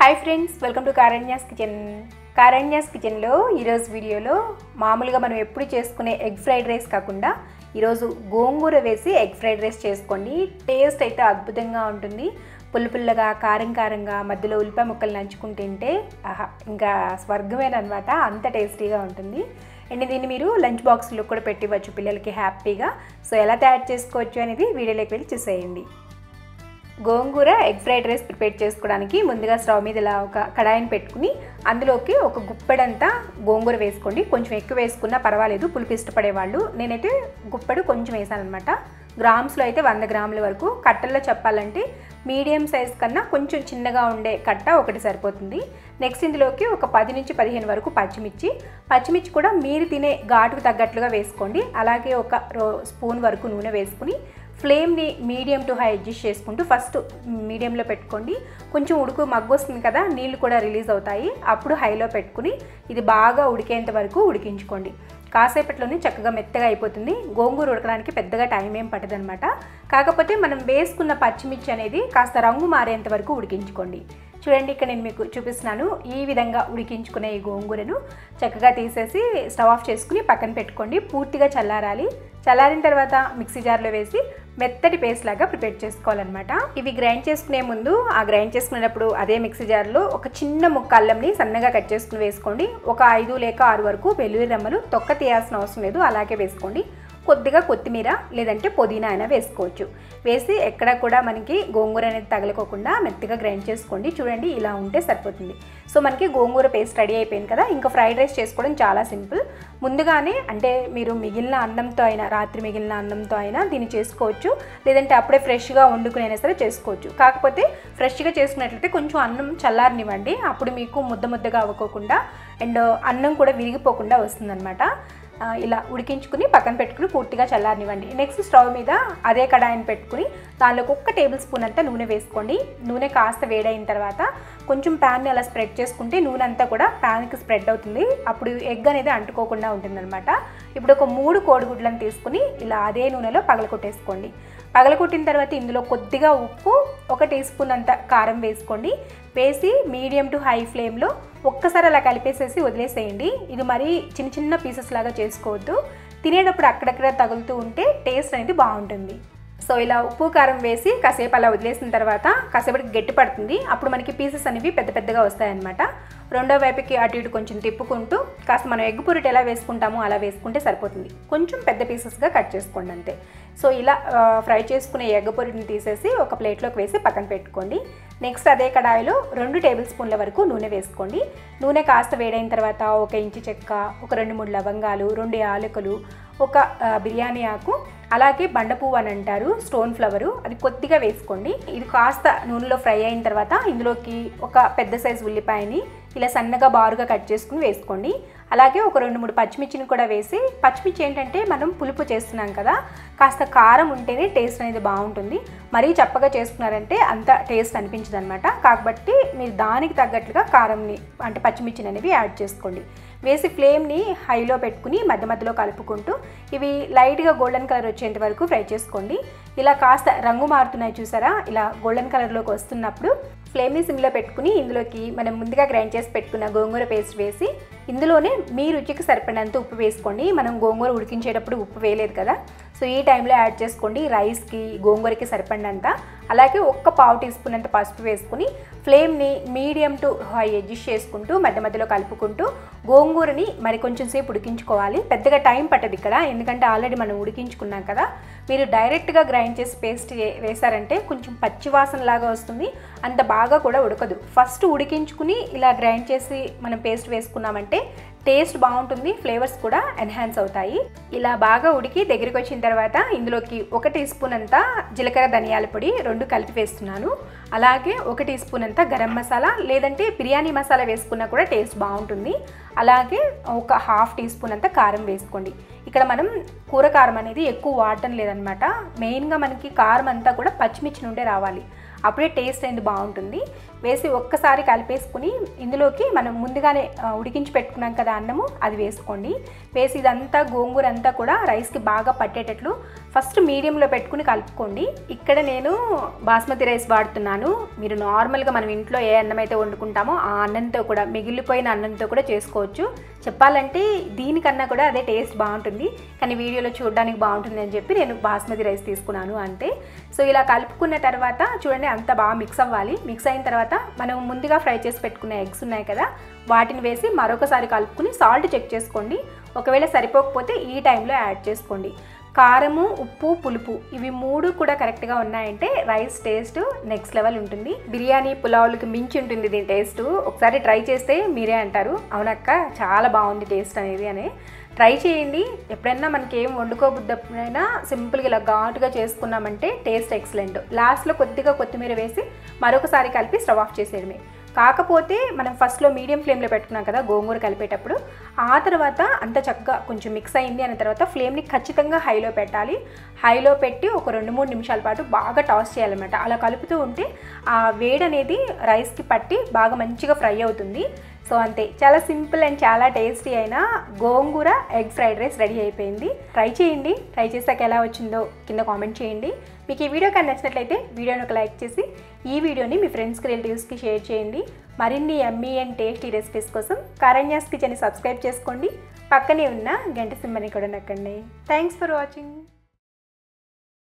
Hi friends, welcome to Karanya's kitchen. Karanya's కిచెన్లో ఈరోజు వీడియోలో మామూలుగా మనం ఎప్పుడు చేసుకునే ఎగ్ ఫ్రైడ్ రైస్ కాకుండా ఈరోజు గోంగూర వేసి ఎగ్ ఫ్రైడ్ రైస్ చేసుకోండి. టేస్ట్ అయితే అద్భుతంగా ఉంటుంది. పుల్లపుల్లగా కారం కారంగా మధ్యలో ఉల్లిపాయ ముక్కలు నంచుకుని తింటే ఇంకా స్వర్గమేనమాట, అంత టేస్టీగా ఉంటుంది. అండ్ దీన్ని మీరు లంచ్ బాక్స్లో కూడా పెట్టివ్వచ్చు పిల్లలకి హ్యాపీగా. సో ఎలా తయారు చేసుకోవచ్చు అనేది వీడియోలోకి వెళ్ళి చూసేయండి. గోంగూర ఎగ్ ఫ్రైడ్ రైస్ ప్రిపేర్ చేసుకోవడానికి ముందుగా స్టవ్ మీద ఇలా ఒక కడాయిని పెట్టుకుని అందులోకి ఒక గుప్పెడంతా గోంగూర వేసుకోండి. కొంచెం ఎక్కువ వేసుకున్నా పర్వాలేదు పులుపు ఇష్టపడేవాళ్ళు. నేనైతే గుప్పెడు కొంచెం వేసాను అనమాట. గ్రామ్స్లో అయితే 100 గ్రాముల వరకు. కట్టల్లో చెప్పాలంటే మీడియం సైజ్ కన్నా కొంచెం చిన్నగా ఉండే కట్ట ఒకటి సరిపోతుంది. నెక్స్ట్ ఇందులోకి ఒక 10 నుంచి 15 వరకు పచ్చిమిర్చి కూడా మీరు తినే ఘాటుకు తగ్గట్లుగా వేసుకోండి. అలాగే ఒక స్పూన్ వరకు నూనె వేసుకుని ఫ్లేమ్ని మీడియం టు హై అడ్జస్ట్ చేసుకుంటూ ఫస్ట్ మీడియంలో పెట్టుకోండి. కొంచెం ఉడుకు మగ్గు వస్తుంది కదా, నీళ్ళు కూడా రిలీజ్ అవుతాయి. అప్పుడు హైలో పెట్టుకుని ఇది బాగా ఉడికేంత వరకు ఉడికించుకోండి. కాసేపట్లోనే చక్కగా మెత్తగా అయిపోతుంది. గోంగూర ఉడకడానికి పెద్దగా టైం ఏం పట్టదనమాట. కాకపోతే మనం వేసుకున్న పచ్చిమిర్చి అనేది కాస్త రంగు మారేంత వరకు ఉడికించుకోండి. చూడండి, ఇక్కడ నేను మీకు చూపిస్తున్నాను. ఈ విధంగా ఉడికించుకునే ఈ గోంగూరను చక్కగా తీసేసి స్టవ్ ఆఫ్ చేసుకుని పక్కన పెట్టుకోండి. పూర్తిగా చల్లారాలి. చల్లారిన తర్వాత మిక్సీ జార్లో వేసి మెత్తటి పేస్ట్ లాగా ప్రిపేర్ చేసుకోవాలన్నమాట. ఇవి గ్రైండ్ చేసుకునే ముందు గ్రైండ్ చేసుకునేటప్పుడు అదే మిక్సీ జార్లో ఒక చిన్న ముక్క అల్లంని సన్నగా కట్ చేసుకుని వేసుకోండి. ఒక 5 లేక 6 వరకు వెల్లుల్లి రెమ్మలు తొక్క తీయాల్సిన అవసరం లేదు, అలాగే వేసుకోండి. కొద్దిగా కొత్తిమీర లేదంటే పుదీనా అయినా వేసుకోవచ్చు. వేసి ఎక్కడ కూడా మనకి గోంగూర అనేది తగలకోకుండా మెత్తగా గ్రైండ్ చేసుకోండి. చూడండి, ఇలా ఉంటే సరిపోతుంది. సో మనకి గోంగూర పేస్ట్ రెడీ అయిపోయింది కదా. ఇంకా ఫ్రైడ్ రైస్ చేసుకోవడం చాలా సింపుల్. ముందుగానే అంటే మీరు మిగిలిన అన్నంతో అయినా, రాత్రి మిగిలిన అన్నంతో అయినా దీన్ని చేసుకోవచ్చు. లేదంటే అప్పుడే ఫ్రెష్గా వండుకునైనా సరే చేసుకోవచ్చు. కాకపోతే ఫ్రెష్గా చేసుకున్నట్లయితే కొంచెం అన్నం చల్లారనివ్వండి. అప్పుడు మీకు ముద్దగా అవ్వకోకుండా అండ్ అన్నం కూడా విరిగిపోకుండా వస్తుందన్నమాట. ఇలా ఉడికించుకుని పక్కన పెట్టుకుని పూర్తిగా చల్లారనివ్వండి. నెక్స్ట్ స్టవ్ మీద అదే కడాయిని పెట్టుకుని దానిలోకి 1 టేబుల్ స్పూన్ అంతా నూనె వేసుకోండి. నూనె కాస్త వేడైన తర్వాత కొంచెం ప్యాన్ని అలా స్ప్రెడ్ చేసుకుంటే నూనె అంతా కూడా ప్యాన్కి స్ప్రెడ్ అవుతుంది. అప్పుడు ఎగ్ అనేది అంటుకోకుండా ఉంటుందన్నమాట. ఇప్పుడు ఒక 3 కోడిగుడ్లను తీసుకుని ఇలా అదే నూనెలో పగలకొట్టేసుకోండి. పగలకొట్టిన తర్వాత ఇందులో కొద్దిగా ఉప్పు, 1 టీ స్పూన్ అంత కారం వేసుకోండి. వేసి మీడియం టు హై ఫ్లేమ్లో ఒక్కసారి అలా కలిపేసేసి వదిలేసేయండి. ఇది మరీ చిన్న పీసెస్ లాగా చేసుకోవద్దు. తినేటప్పుడు అక్కడక్కడ తగులుతూ ఉంటే టేస్ట్ అనేది బాగుంటుంది. సో ఇలా ఉప్పు కారం వేసి కాసేపు అలా వదిలేసిన తర్వాత కాసేపటికి గట్టి పడుతుంది. అప్పుడు మనకి పీసెస్ అనేవి పెద్దగా వస్తాయన్నమాట. రెండో వైపుకి అటు ఇటు కొంచెం తిప్పుకుంటూ కాస్త మనం ఎగ్ పొరిట ఎలా వేసుకుంటామో అలా వేసుకుంటే సరిపోతుంది. కొంచెం పెద్ద పీసెస్గా కట్ చేసుకోండి అంతే. సో ఇలా ఫ్రై చేసుకునే ఎగ్ పొరిటిని తీసేసి ఒక ప్లేట్లోకి వేసి పక్కన పెట్టుకోండి. నెక్స్ట్ అదే కడాయిలో 2 టేబుల్ స్పూన్ల వరకు నూనె వేసుకోండి. నూనె కాస్త వేడైన తర్వాత 1 ఇంచు చెక్క, ఒక 2-3 లవంగాలు, 2 యాలకులు, ఒక బిర్యానీ ఆకు, అలాగే బండ పువ్వు అని అంటారు, స్టోన్ ఫ్లవరు, అది కొద్దిగా వేసుకోండి. ఇది కాస్త నూనెలో ఫ్రై అయిన తర్వాత ఇందులోకి ఒక పెద్ద సైజు ఉల్లిపాయని ఇలా సన్నగా బారుగా కట్ చేసుకుని వేసుకోండి. అలాగే ఒక 2-3 పచ్చిమిర్చిని కూడా వేసి, పచ్చిమిర్చి ఏంటంటే మనం పులుపు చేస్తున్నాం కదా, కాస్త కారం ఉంటేనే టేస్ట్ అనేది బాగుంటుంది. మరీ చప్పగా చేసుకున్నారంటే అంత టేస్ట్ అనిపించదు అనమాట. కాబట్టి మీరు దానికి తగ్గట్లుగా కారంని అంటే పచ్చిమిర్చిని అనేవి యాడ్ చేసుకోండి. వేసి ఫ్లేమ్ని హైలో పెట్టుకుని మధ్యలో కలుపుకుంటూ ఇవి లైట్గా గోల్డెన్ కలర్ వచ్చేంత వరకు ఫ్రై చేసుకోండి. ఇలా కాస్త రంగు మారుతున్నాయి చూసారా, ఇలా గోల్డెన్ కలర్లోకి వస్తున్నప్పుడు ఫ్లేమ్ని సిమ్లో పెట్టుకుని ఇందులోకి మనం ముందుగా గ్రైండ్ చేసి పెట్టుకున్న గోంగూర పేస్ట్ వేసి ఇందులోనే మీ రుచికి సరిపడినంత ఉప్పు వేసుకోండి. మనం గోంగూర ఉడికించేటప్పుడు ఉప్పు వేయలేదు కదా, సో ఈ టైంలో యాడ్ చేసుకోండి. రైస్కి గోంగూరకి సరిపడినంత. అలాగే 1 పావు టీ స్పూన్ అంత పసుపు వేసుకుని ఫ్లేమ్ని మీడియం టు హై అడ్జస్ట్ చేసుకుంటూ మధ్యలో కలుపుకుంటూ గోంగూరని మరి కొంచెం సేపు ఉడికించుకోవాలి. పెద్దగా టైం పట్టదు ఇక్కడ, ఎందుకంటే ఆల్రెడీ మనం ఉడికించుకున్నాం కదా. మీరు డైరెక్ట్గా గ్రైండ్ చేసి పేస్ట్ వేసారంటే కొంచెం పచ్చివాసన లాగా వస్తుంది, అంత బాగా కూడా ఉడకదు. ఫస్ట్ ఉడికించుకుని ఇలా గ్రైండ్ చేసి మనం పేస్ట్ వేసుకున్నామంటే టేస్ట్ బాగుంటుంది, ఫ్లేవర్స్ కూడా ఎన్హాన్స్ అవుతాయి. ఇలా బాగా ఉడికి దగ్గరికి వచ్చిన తర్వాత ఇందులోకి 1 టీ స్పూన్ అంతా జీలకర్ర ధనియాల పొడి 2 కలిపి వేస్తున్నాను. అలాగే 1 టీ స్పూన్ అంతా గరం మసాలా లేదంటే బిర్యానీ మసాలా వేసుకున్నా కూడా టేస్ట్ బాగుంటుంది. అలాగే ఒక 1/2 టీ స్పూన్ అంతా కారం వేసుకోండి. ఇక్కడ మనం కూర కారం అనేది ఎక్కువ వాడటం లేదనమాట. మెయిన్గా మనకి కారం అంతా కూడా పచ్చిమిర్చి నుండే రావాలి, అప్పుడే టేస్ట్ అనేది బాగుంటుంది. వేసి ఒక్కసారి కలిపేసుకుని ఇందులోకి మనం ముందుగానే ఉడికించి పెట్టుకున్నాం కదా అన్నము, అది వేసుకోండి. వేసి ఇదంతా గోంగూర అంతా కూడా రైస్కి బాగా పట్టేటట్లు ఫస్ట్ మీడియంలో పెట్టుకుని కలుపుకోండి. ఇక్కడ నేను బాస్మతి రైస్ వాడుతున్నాను. మీరు నార్మల్గా మనం ఇంట్లో ఏ అన్నం అయితే వండుకుంటామో ఆ అన్నంతో కూడా, మిగిలిపోయిన అన్నంతో కూడా చేసుకోవచ్చు. చెప్పాలంటే దీనికన్నా కూడా అదే టేస్ట్ బాగుంటుంది, కానీ వీడియోలో చూడడానికి బాగుంటుంది అని చెప్పి నేను బాస్మతి రైస్ తీసుకున్నాను అంతే. సో ఇలా కలుపుకున్న తర్వాత చూడండి అంత బాగా మిక్స్ అవ్వాలి. మిక్స్ అయిన తర్వాత మనం ముందుగా ఫ్రై చేసి పెట్టుకున్న ఎగ్స్ ఉన్నాయి కదా, వాటిని వేసి మరొకసారి కలుపుకుని సాల్ట్ చెక్ చేసుకోండి. ఒకవేళ సరిపోకపోతే ఈ టైంలో యాడ్ చేసుకోండి. కారము, ఉప్పు, పులుపు ఇవి 3 కూడా కరెక్ట్గా ఉన్నాయంటే రైస్ టేస్ట్ నెక్స్ట్ లెవెల్ ఉంటుంది. బిర్యానీ, పులావులకి మించి ఉంటుంది దీని టేస్ట్. ఒకసారి ట్రై చేస్తే మీరే అంటారు అవునక్క చాలా బాగుంది టేస్ట్ అనేది అని. ట్రై చేయండి. ఎప్పుడైనా మనకి ఏం వండుకోబుద్దైనా సింపుల్గా ఇలా ఘాటుగా చేసుకున్నామంటే టేస్ట్ ఎక్సలెంట్. లాస్ట్లో కొద్దిగా కొత్తిమీర వేసి మరొకసారి కలిపి స్టవ్ ఆఫ్ చేసేయడమే. కాకపోతే మనం ఫస్ట్లో మీడియం ఫ్లేమ్లో పెట్టుకున్నాం కదా గోంగూర కలిపేటప్పుడు, ఆ తర్వాత అంత చక్కగా కొంచెం మిక్స్ అయింది అన్న తర్వాత ఫ్లేమ్ని ఖచ్చితంగా హైలో పెట్టాలి. హైలో పెట్టి ఒక 2-3 నిమిషాల పాటు బాగా టాస్ చేయాలన్నమాట. అలా కలుపుతూ ఉంటే ఆ వేడి అనేది రైస్కి పట్టి బాగా మంచిగా ఫ్రై అవుతుంది. సో అంతే, చాలా సింపుల్ అండ్ చాలా టేస్టీ అయిన గోంగూర ఎగ్ ఫ్రైడ్ రైస్ రెడీ అయిపోయింది. ట్రై చేయండి. ట్రై చేసాక ఎలా వచ్చిందో కింద కామెంట్ చేయండి. మీకు ఈ వీడియో కానీ నచ్చినట్లయితే వీడియోని ఒక లైక్ చేసి ఈ వీడియోని మీ ఫ్రెండ్స్కి, రిలేటివ్స్కి షేర్ చేయండి. మరిన్ని యమ్మీ అండ్ టేస్టీ రెసిపీస్ కోసం కారణ్యాస్ కిచెన్ని సబ్స్క్రైబ్ చేసుకోండి. పక్కనే ఉన్న గంట సింబల్ని కూడా నొక్కండి. Thanks for watching.